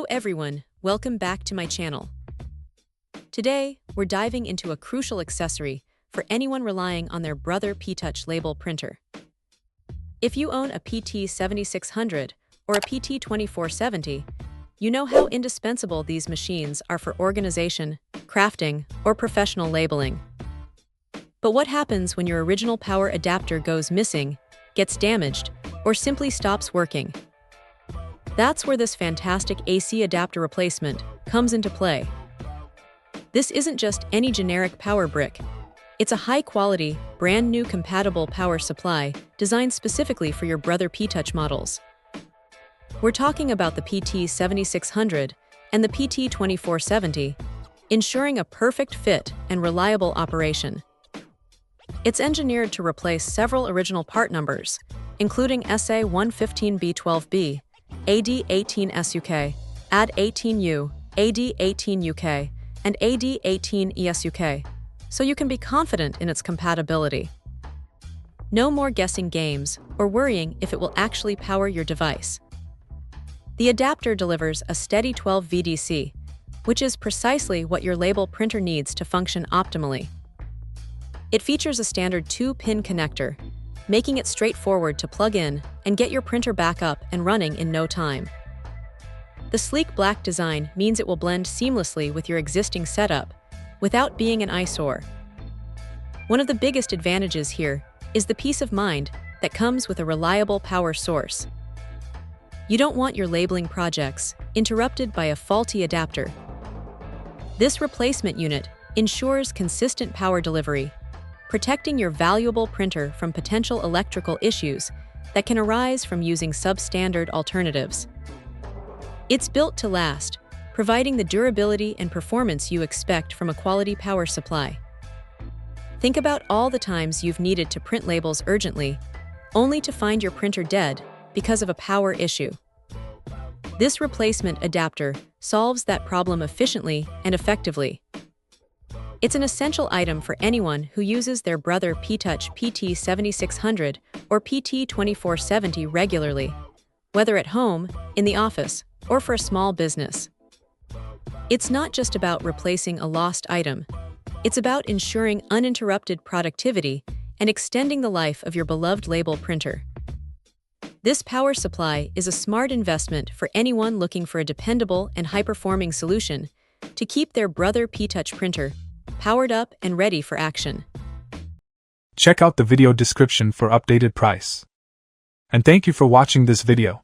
everyone, welcome back to my channel. Today, we're diving into a crucial accessory for anyone relying on their Brother P-Touch label printer. If you own a PT-7600 or a PT-2470, you know how indispensable these machines are for organization, crafting, or professional labeling. But what happens when your original power adapter goes missing, gets damaged, or simply stops working? That's where this fantastic AC adapter replacement comes into play. This isn't just any generic power brick. It's a high-quality, brand-new compatible power supply designed specifically for your Brother P-Touch models. We're talking about the PT-7600 and the PT-2470, ensuring a perfect fit and reliable operation. It's engineered to replace several original part numbers, including SA115B12B, AD18SUK, AD18U, AD18UK, and AD18ESUK, so you can be confident in its compatibility. No more guessing games or worrying if it will actually power your device. The adapter delivers a steady 12 VDC, which is precisely what your label printer needs to function optimally. It features a standard 2-pin connector, making it straightforward to plug in and get your printer back up and running in no time. The sleek black design means it will blend seamlessly with your existing setup without being an eyesore. One of the biggest advantages here is the peace of mind that comes with a reliable power source. You don't want your labeling projects interrupted by a faulty adapter. This replacement unit ensures consistent power delivery, protecting your valuable printer from potential electrical issues that can arise from using substandard alternatives. It's built to last, providing the durability and performance you expect from a quality power supply. Think about all the times you've needed to print labels urgently, only to find your printer dead because of a power issue. This replacement adapter solves that problem efficiently and effectively. It's an essential item for anyone who uses their Brother P-Touch PT-7600 or PT-2470 regularly, whether at home, in the office, or for a small business. It's not just about replacing a lost item. It's about ensuring uninterrupted productivity and extending the life of your beloved label printer. This power supply is a smart investment for anyone looking for a dependable and high-performing solution to keep their Brother P-Touch printer powered up and ready for action. Check out the video description for updated price. And thank you for watching this video.